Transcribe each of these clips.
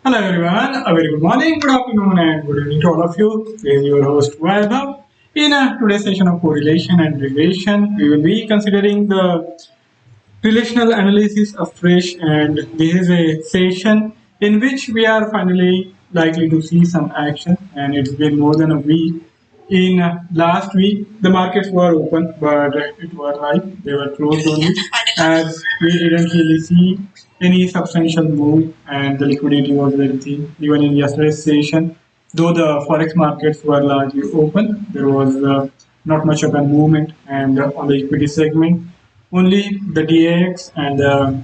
Hello everyone, a very good morning, good afternoon and good evening to all of you. This is your host Vaibhav. In today's session of correlation and regression, we will be considering the relational analysis afresh, and this is a session in which we are finally likely to see some action, and it's been more than a week. In last week the markets were open, but it was like they were closed only, as we didn't really see any substantial move and the liquidity was very thin. Even in yesterday's session, though the forex markets were largely open, there was not much of a movement, and on the equity segment only the DAX and the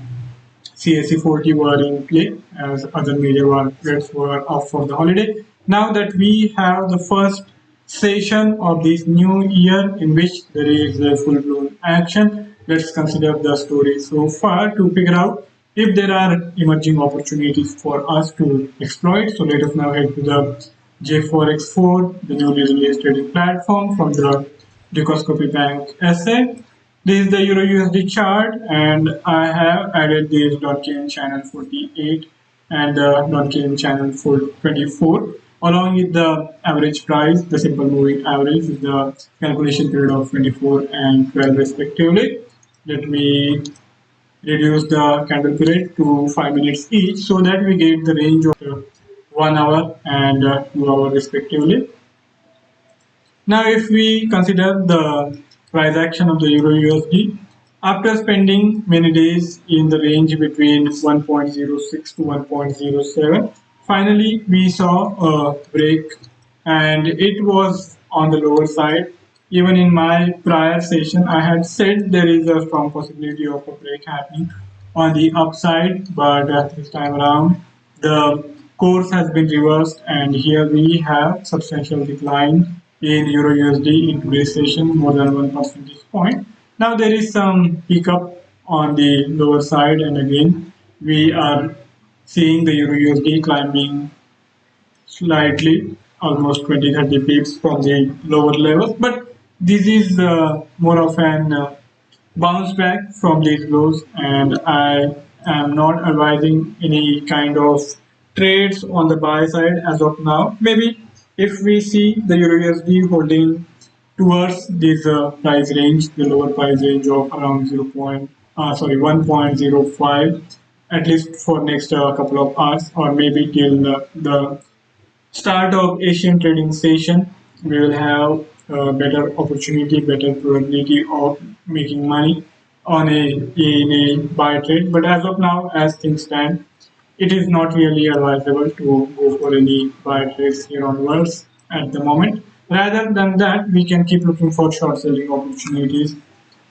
CAC 40 were in play, as other major markets were off for the holiday. Now that we have the first session of this new year in which there is a full-blown action, let's consider the story so far to figure out if there are emerging opportunities for us to exploit. So let us now head to the JForex 4, the newly released trading platform from the Dukascopy Bank SA. This is the EURUSD chart, and I have added this .kn channel 48 and the .kn channel 24 along with the average price. The simple moving average is the calculation period of 24 and 12 respectively. Let me reduce the candle period to 5 minutes each so that we get the range of 1 hour and 2 hours respectively. Now if we consider the price action of the EURUSD, after spending many days in the range between 1.06 to 1.07, finally we saw a break, and it was on the lower side. Even in my prior session I had said there is a strong possibility of a break happening on the upside, but this time around the course has been reversed, and here we have substantial decline in EURUSD in today's session, more than 1 percentage point. Now there is some pickup on the lower side, and again we are seeing the EURUSD climbing slightly, almost 20-30 pips from the lower levels, but this is more of an bounce back from these lows, and I am not advising any kind of trades on the buy side as of now. Maybe if we see the EURUSD holding towards this price range, the lower price range of around 1.05, at least for next couple of hours, or maybe till the start of Asian trading session, we will have a better opportunity, better probability of making money on in a buy trade. But as of now, as things stand, it is not really advisable to go for any buy trades here onwards at the moment. Rather than that, we can keep looking for short selling opportunities,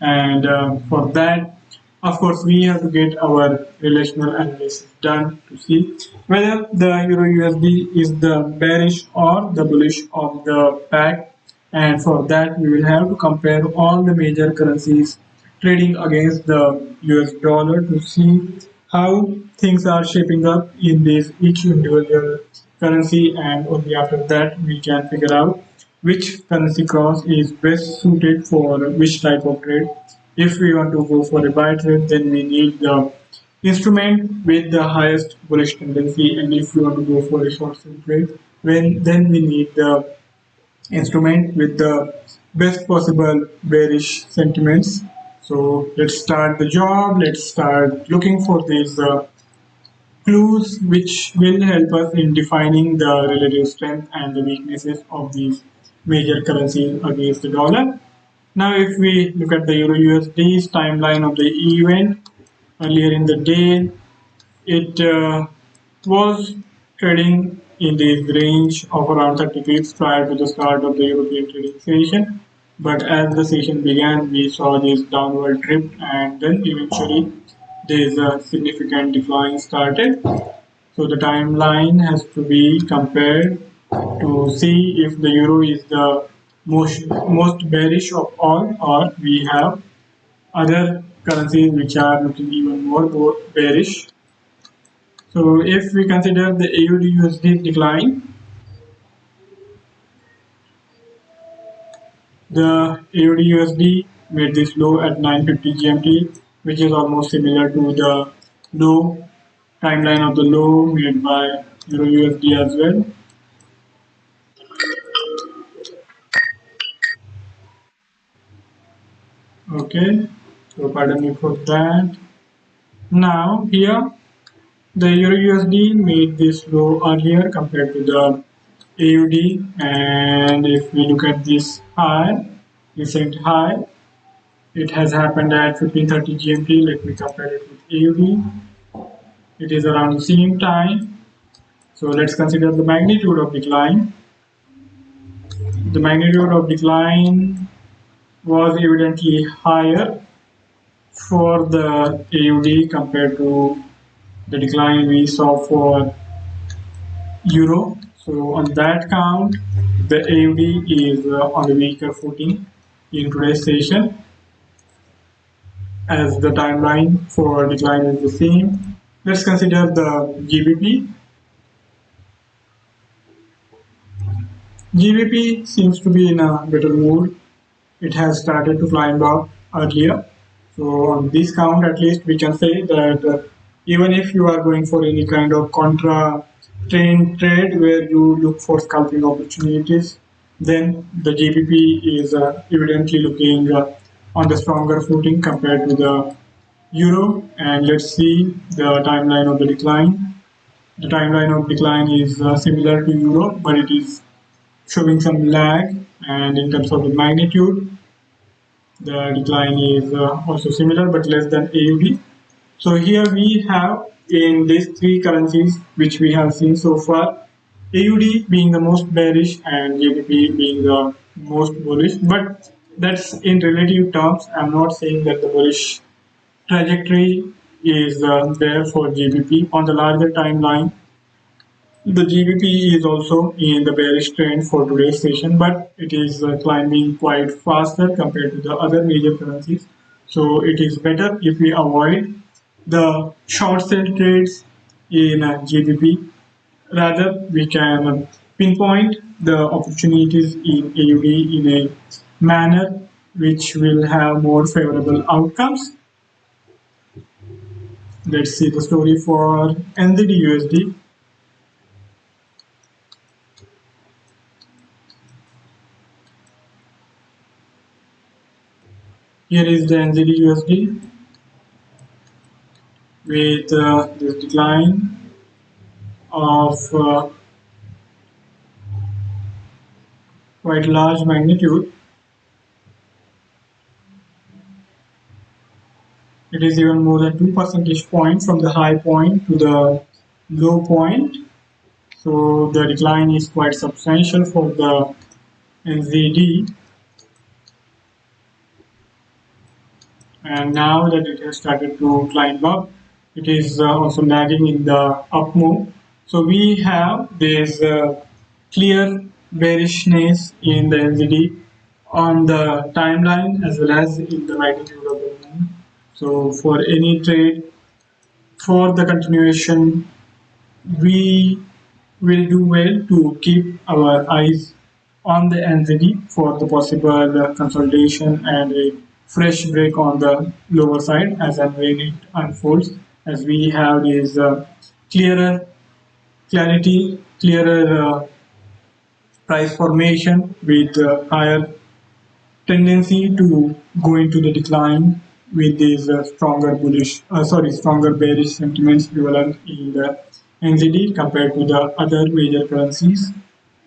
and for that, of course, we have to get our relational analysis done to see whether the EURUSD is the bearish or the bullish of the pack, and for that we will have to compare all the major currencies trading against the US dollar to see how things are shaping up in this each individual currency, and only after that we can figure out which currency cross is best suited for which type of trade. If we want to go for a buy trade, then we need the instrument with the highest bullish tendency, and if we want to go for a short sell trade, then we need the instrument with the best possible bearish sentiments. So let's start the job. Let's start looking for these clues which will help us in defining the relative strength and the weaknesses of these major currencies against the dollar. Now if we look at the EURUSD's timeline of the event, earlier in the day it was trading in the range of around 30 pips prior to the start of the European trading session, but as the session began we saw this downward drift, and then eventually there is a significant decline started. So the timeline has to be compared to see if the euro is the most bearish of all, or we have other currencies which are looking even more bearish. So if we consider the AUD-USD decline, the AUD-USD made this low at 9:50 GMT, which is almost similar to the low timeline of the low made by Euro USD as well. Okay, so pardon me for that. Now here the Euro USD made this low earlier compared to the AUD, and if we look at this high, recent high, it has happened at 15:30 GMT. Let me compare it with AUD. It is around the same time. So let's consider the magnitude of decline. The magnitude of decline was evidently higher for the AUD compared to the decline we saw for Euro. So on that count, the AUD is on the weaker footing in today's session, as the timeline for decline is the same. Let's consider the GBP. GBP seems to be in a better mood. It has started to climb up earlier. So on this count, at least we can say that even if you are going for any kind of contra trade where you look for scalping opportunities, then the GBP is evidently looking on the stronger footing compared to the Euro. And let's see the timeline of the decline. The timeline of decline is similar to Euro, but it is showing some lag, and in terms of the magnitude, the decline is also similar but less than AUD. So here we have in these three currencies which we have seen so far, AUD being the most bearish and GBP being the most bullish, but that's in relative terms. I'm not saying that the bullish trajectory is there for GBP. On the larger timeline, the GBP is also in the bearish trend for today's session, but it is climbing quite faster compared to the other major currencies. So it is better if we avoid the short sell trades in GBP. Rather, we can pinpoint the opportunities in AUD in a manner which will have more favorable outcomes. Let's see the story for NZD USD. Here is the NZD USD with this decline of quite large magnitude. It is even more than 2 percentage points from the high point to the low point. So the decline is quite substantial for the NZD. And now that it has started to climb up, it is also lagging in the up move. So we have this clear bearishness in the NZD on the timeline as well as in the magnitude of the move. So for any trade, for the continuation, we will do well to keep our eyes on the NZD for the possible consolidation and a fresh break on the lower side as and when it unfolds, as we have this clearer price formation with higher tendency to go into the decline with these stronger bearish sentiments prevalent in the NZD compared to the other major currencies.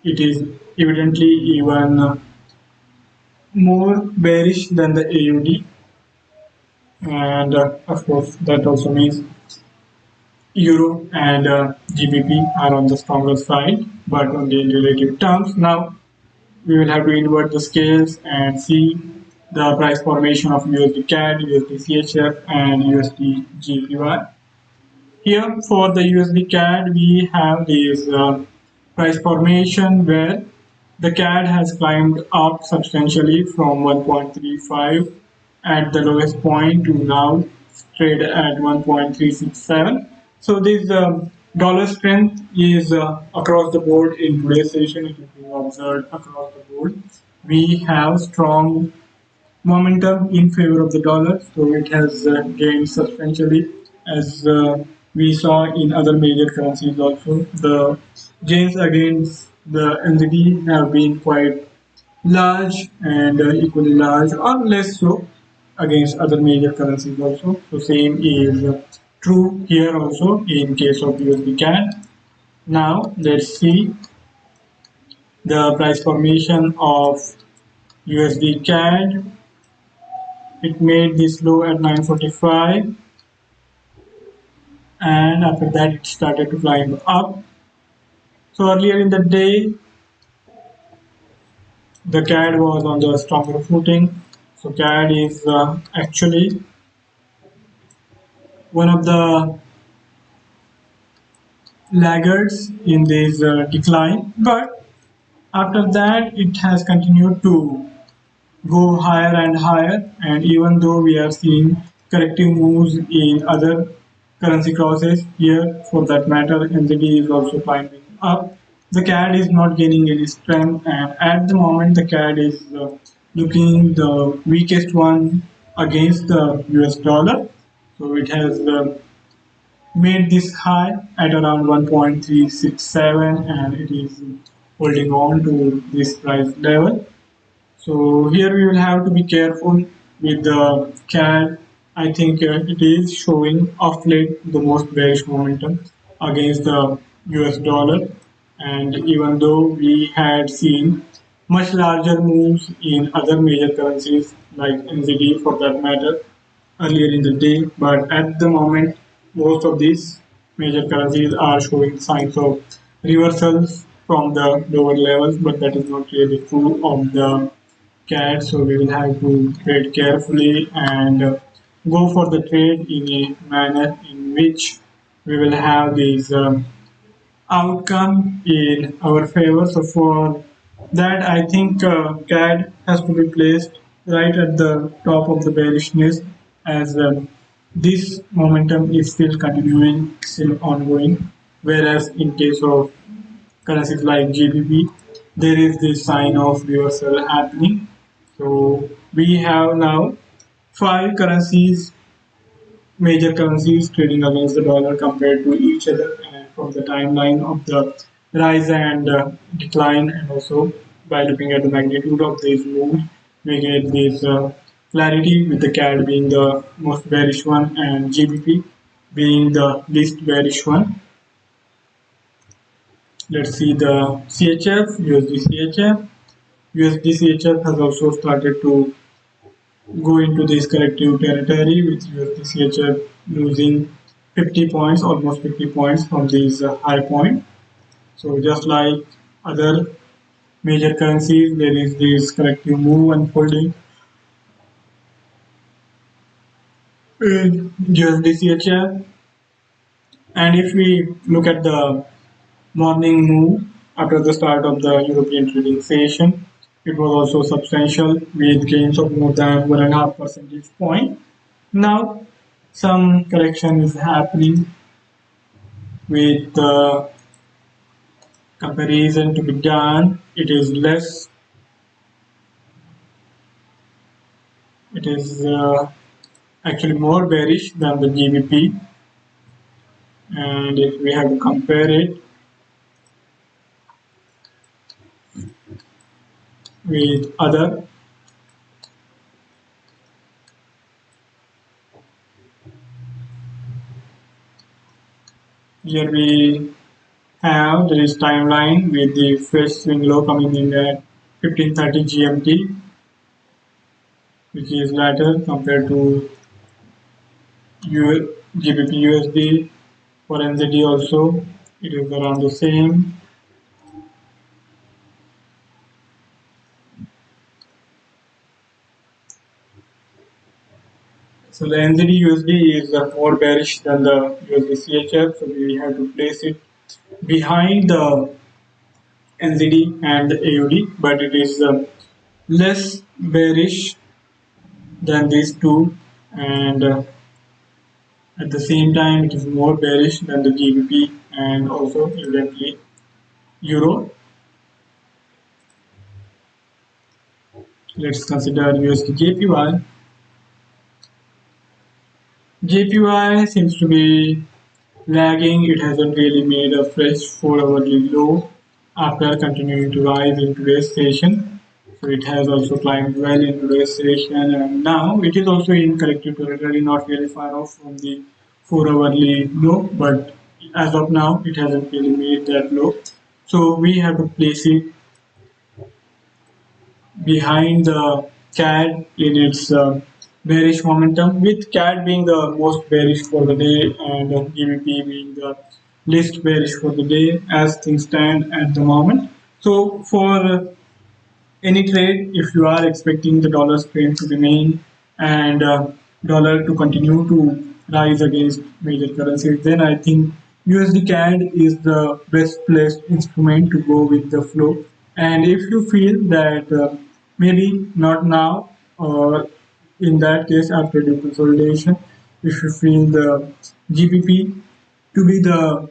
It is evidently even more bearish than the AUD, and of course that also means Euro and GBP are on the stronger side, but only in relative terms. Now we will have to invert the scales and see the price formation of USD CAD, USD CHF, and USD GPY. Here for the USD CAD, we have this price formation where the CAD has climbed up substantially from 1.35 at the lowest point to now trade at 1.367. So this dollar strength is across the board in today's session. It is being observed across the board. We have strong momentum in favor of the dollar, so it has gained substantially as we saw in other major currencies also. The gains against the NZD have been quite large and equally large or less so against other major currencies also. So same is true here also in case of USD CAD. Now let's see the price formation of USD CAD. It made this low at 945 and after that it started to climb up. So earlier in the day the CAD was on the stronger footing. So CAD is actually one of the laggards in this decline, but after that it has continued to go higher and higher, and even though we are seeing corrective moves in other currency crosses here, for that matter NZD is also climbing up, the CAD is not gaining any strength, and at the moment the CAD is looking the weakest one against the US dollar. So it has made this high at around 1.367 and it is holding on to this price level. So here we will have to be careful with the CAD. I think it is showing of late the most bearish momentum against the US dollar, and even though we had seen much larger moves in other major currencies like NZD for that matter earlier in the day, but at the moment most of these major currencies are showing signs of reversals from the lower levels, but that is not really true of the CAD. So we will have to trade carefully and go for the trade in a manner in which we will have these outcome in our favor. So for that, I think CAD has to be placed right at the top of the bearishness, as this momentum is still continuing, still ongoing. Whereas in case of currencies like GBP, there is this sign of reversal happening. So we have now five currencies, major currencies trading against the dollar compared to each other, and from the timeline of the rise and decline, and also by looking at the magnitude of these moves, we get this clarity with the CAD being the most bearish one and GBP being the least bearish one. Let's see the CHF, USDCHF. USDCHF has also started to go into this corrective territory with USDCHF losing 50 points, almost 50 points from this high point. So just like other major currencies, there is this corrective move unfolding in USDCHF. And if we look at the morning move after the start of the European trading session, it was also substantial with gains of more than 1.5 percentage point. Now some correction is happening with the comparison to be done. It is less, it is actually more bearish than the GBP, and if we have to compare it with other, here we have this timeline with the fresh swing low coming in at 15:30 GMT, which is later compared to GBP USD. For NZD also it is around the same. So the NZD USD is more bearish than the USD CHF, so we have to place it behind the NZD and the AUD, but it is less bearish than these two, and at the same time it is more bearish than the GBP and also evidently Euro. Let's consider USD JPY. JPY seems to be lagging. It hasn't really made a fresh 4-hourly low after continuing to rise in today's session. So it has also climbed well in today's session, and now it is also in corrective territory, not really far off from the 4-hourly low, but as of now it hasn't really made that low. So we have to place it behind the CAD in its bearish momentum, with CAD being the most bearish for the day and GBP being the least bearish for the day as things stand at the moment. So for any trade, if you are expecting the dollar strength to remain and dollar to continue to rise against major currencies, then I think USD CAD is the best placed instrument to go with the flow. And if you feel that maybe not now, or in that case after the consolidation, if you feel the GBP to be the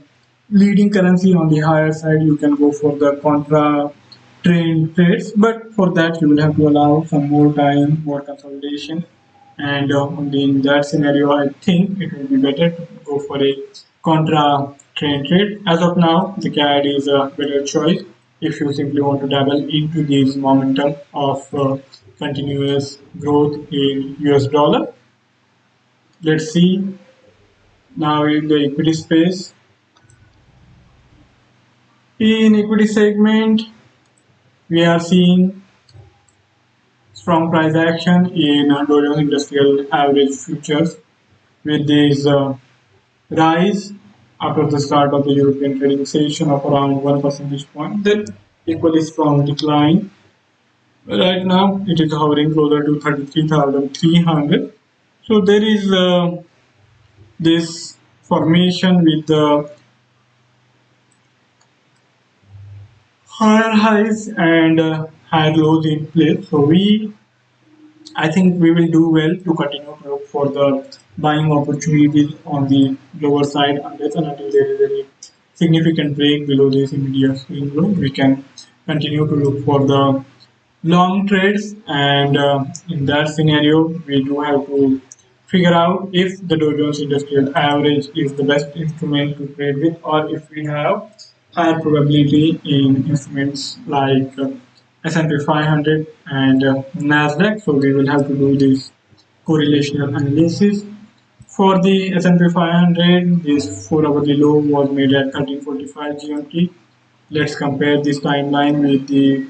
leading currency on the higher side, you can go for the contra trend trades, but for that you will have to allow some more time, more consolidation, and only in that scenario I think it will be better to go for a contra trend trade. As of now, the CAD is a better choice if you simply want to dabble into this momentum of continuous growth in US dollar. Let's see now in the equity space. In equity segment, we are seeing strong price action in Dow Jones Industrial Average futures with this rise after the start of the European trading session of around 1 percentage point. Then equally strong decline. Right now it is hovering closer to 33,300. So there is this formation with the higher highs and higher lows in place. So I think we will do well to continue to look for the buying opportunities on the lower side unless and until there is any significant break below this immediate swing low. We can continue to look for the long trades, and in that scenario we do have to figure out if the Dow Jones Industrial Average is the best instrument to trade with, or if we have higher probability in instruments like S&P 500 and Nasdaq. So we will have to do this correlational analysis. For the S&P 500, this 4-hourly low was made at 1345 GMT. Let's compare this timeline with the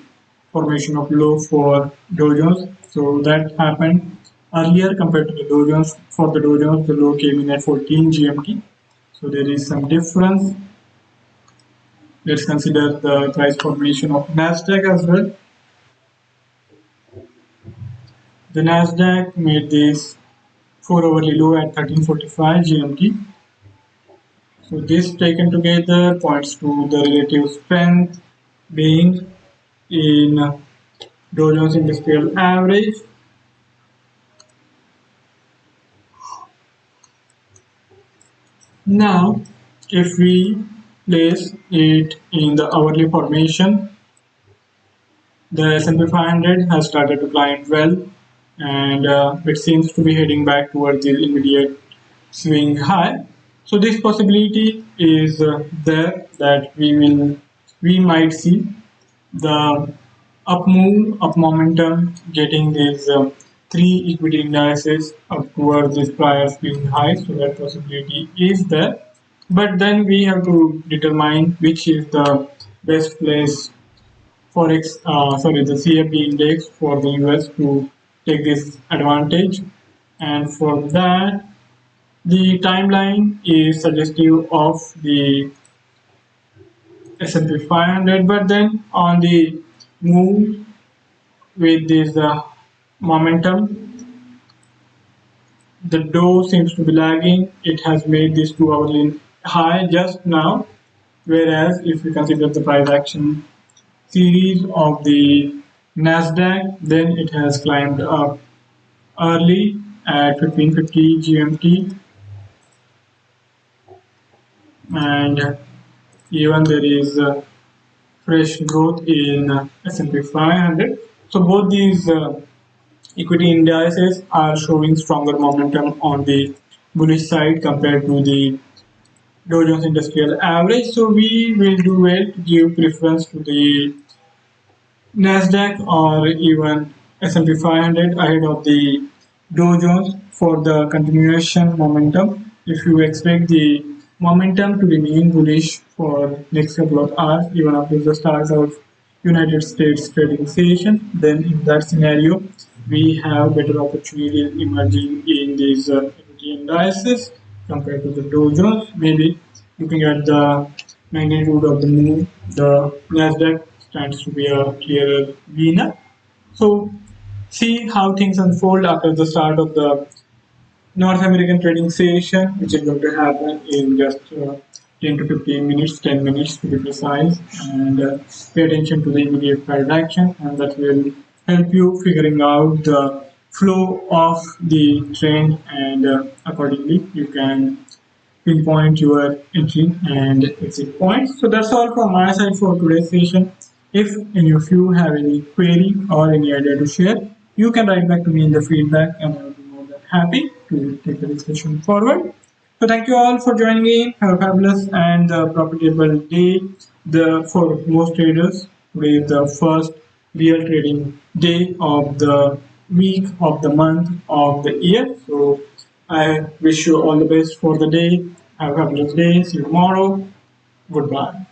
formation of low for Dow Jones. So that happened earlier compared to the Dow Jones. For the Dow Jones, the low came in at 14 GMT. So there is some difference. Let's consider the price formation of Nasdaq as well. The Nasdaq made this 4-hourly low at 1345 GMT. So this taken together points to the relative strength being in Dow Jones Industrial Average. Now, if we place it in the hourly formation, the S&P 500 has started to climb well, and it seems to be heading back towards the immediate swing high. So this possibility is there that we might see the up move, up momentum, getting these three equity indices up towards this prior swing high. So that possibility is there, but then we have to determine which is the best place forex, the CFD index for the US to take this advantage, and for that the timeline is suggestive of the S&P 500, but then on the move with this momentum, the Dow seems to be lagging. It has made this 2-hourly high just now, whereas if we consider the price action series of the Nasdaq, then it has climbed up early at 1550 GMT, and even there is fresh growth in S&P 500. So both these equity indices are showing stronger momentum on the bullish side compared to the Dow Jones Industrial Average. So we will do it, give preference to the Nasdaq or even S&P 500 ahead of the Dow Jones for the continuation momentum. If you expect the momentum to remain bullish for next couple of hours, even after the start of United States trading session, then in that scenario, we have better opportunities emerging in these equity indices compared to the Dow Jones. Maybe looking at the magnitude of the move, the Nasdaq stands to be a clearer winner. So see how things unfold after the start of the North American trading session, which is going to happen in just 10 to 15 minutes, 10 minutes to be precise, and pay attention to the immediate price action, and that will help you figuring out the flow of the trend, and accordingly you can pinpoint your entry and exit points. So that's all from my side for today's session. If any of you have any query or any idea to share, you can write back to me in the feedback, and I'll be more than happy to take the discussion forward. So thank you all for joining in. Have a fabulous and profitable day. For most traders, today is the first real trading day of the week, of the month, of the year. So I wish you all the best for the day. Have a fabulous day. See you tomorrow. Goodbye.